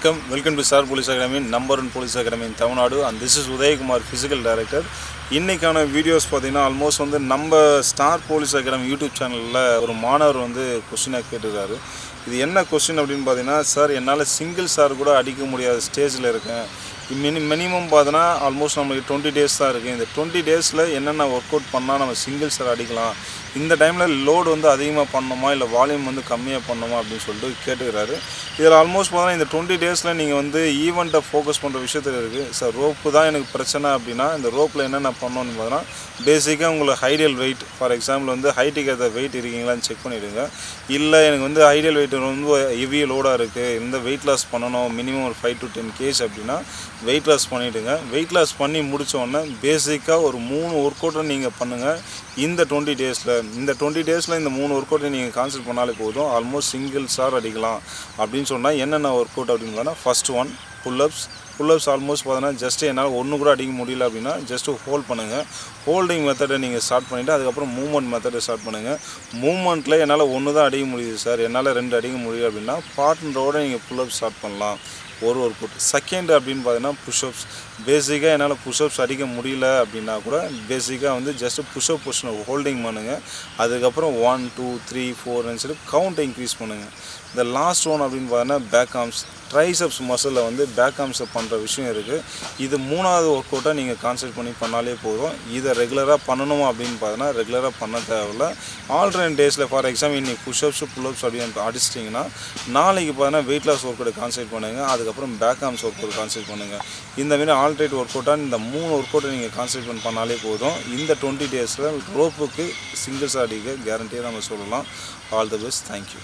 Vanakkam, welcome to Star Police Academy, number 1 Police Academy in Tamil Nadu, and this is Uday Kumar, Physical Director. இன்னைக்கான videos பார்த்தீங்கன்னா almost வந்து நம்ம star police academy YouTube சேனலில் ஒரு மாணவர் வந்து கொஸ்டினாக கேட்டுருக்காரு. இது என்ன கொஸ்டின் அப்படின்னு பார்த்தீங்கன்னா, சார் என்னால் சிங்கிள் சார் கூட அடிக்க முடியாத ஸ்டேஜில் இருக்கேன். மினிமம் பார்த்தோன்னா ஆல்மோஸ்ட் நம்மளுக்கு 20 days தான் இருக்குது. இந்த 20 daysல என்னென்ன ஒர்க் அவுட் பண்ணால் நம்ம சிங்கிள் சார் அடிக்கலாம், இந்த டைமில் லோடு வந்து அதிகமாக பண்ணணுமா இல்லை வால்யூம் வந்து கம்மியாக பண்ணணுமா அப்படின்னு சொல்லிட்டு கேட்டுக்கிறாரு. இதில் ஆல்மோஸ்ட் பார்த்தோன்னா இந்த 20 daysல நீங்கள் வந்து ஈவெண்ட்டை ஃபோக்கஸ் பண்ணுற விஷயத்தில் இருக்குது. சார் ரோப்பு தான் எனக்கு பிரச்சனை அப்படின்னா இந்த ரோப்பில் என்னென்ன பண்ணணும்னு பார்த்தோன்னா, பேசிக்காக உங்களுக்கு ஐடியல் வெயிட், ஃபார் எக்ஸாம்பிள் வந்து ஹைட்டுக்கு ஏற்ற வெயிட் இருக்கீங்களான்னு செக் பண்ணிவிடுங்க. இல்லை எனக்கு வந்து ஐடியல் வெயிட் ரொம்ப ஹெவி லோடாக இருக்குது, இந்த வெயிட் லாஸ் பண்ணணும், மினிமம் ஒரு 5 to 10 kg அப்படின்னா வெயிட் லாஸ் பண்ணிவிடுங்க. வெயிட் லாஸ் பண்ணி முடித்தோடனே பேசிக்காக ஒரு 3 ஒர்க் அவுட்டை நீங்கள் பண்ணுங்கள் இந்த 20 daysல. இந்த 20 daysல இந்த 3 ஒர்க் அவுட்டை நீங்கள் கான்சன்ட்ரேட் பண்ணாலே போதும், ஆல்மோஸ்ட் சிங்கிள் சார் அடிக்கலாம் அப்படின்னு சொன்னால் என்னென்ன ஒர்க் அவுட் அப்படின்னு பார்த்தா, ஃபஸ்ட் ஒன் புல்லப்ஸ் ஆல்மோஸ்ட் பார்த்தோன்னா ஜஸ்ட்டு என்னால் ஒன்று கூட அடிக்க முடியல அப்படின்னா ஜஸ்ட்டு ஹோல்ட் பண்ணுங்கள். ஹோல்டிங் மெத்தடை நீங்கள் ஸ்டார்ட் பண்ணிவிட்டு அதுக்கப்புறம் மூவ்மெண்ட் மெத்தடை ஸ்டார்ட் பண்ணுங்கள். மூவ்மெண்ட்டில் என்னால் ஒன்று தான் அடிக்க முடியுது சார், என்னால் 2 அடிக்க முடியும் அப்படின்னா பார்ட்னரோட நீங்கள் புல்லப் ஸ்டார்ட் பண்ணலாம் ஒரு ஒர்க் அவுட். செகண்ட் அப்படின்னு பார்த்தீங்கன்னா புஷ்அப்ஸ். பேசிக்காக என்னால் புஷ்அப்ஸ் அடிக்க முடியல அப்படின்னா கூட பேசிக்காக வந்து ஜஸ்ட்டு புஷ்அப் பொசிஷனை ஹோல்டிங் பண்ணுங்கள். அதுக்கப்புறம் 1 2 3 4 சொல்லி கவுண்ட் இன்க்ரீஸ் பண்ணுங்கள். இந்த லாஸ்ட் ஒன் அப்படின்னு பார்த்தீங்கன்னா பேக் ஆர்ம்ஸ், ட்ரைசப்ஸ் மசிலில் வந்து பேக் ஆர்ம்ஸை பண்ணுற விஷயம் இருக்குது. இது 3வது ஒர்க் அவுட்டாக நீங்கள் கான்சன்ட்ரேட் பண்ணி பண்ணாலே போதும். இதை ரெகுலராக பண்ணணுமா அப்படின்னு பார்த்தோன்னா ரெகுலராக பண்ண தேவையில்ல. ஆல்டர்னேட் டேஸில் ஃபார் எக்ஸாம்பிள் இன்றைக்கி புஷ்அப்ஸ் புல்லப்ஸ் அப்படின்னு அடிச்சிட்டிங்கன்னா நாளைக்கு பார்த்தீங்கன்னா வெயிட் லாஸ் ஒர்க் அவுட்டை கான்சன்ட்ரேட் பண்ணுங்கள். அதுக்கப்புறம் back arms work out concentrate பண்ணுங்கள். இந்தமாரி ஆல்டர்னேட் ஒர்க் அவுட்டாக இந்த 3 ஒர்க் அவுட்டை நீங்கள் கான்சன்ட்ரேட் பண்ணாலே போதும். இந்த 20 daysல ரோப்புக்கு சிங்கிள்ஸ் அடிக்க கேரண்டியாக நம்ம சொல்லலாம். All the best, thank you.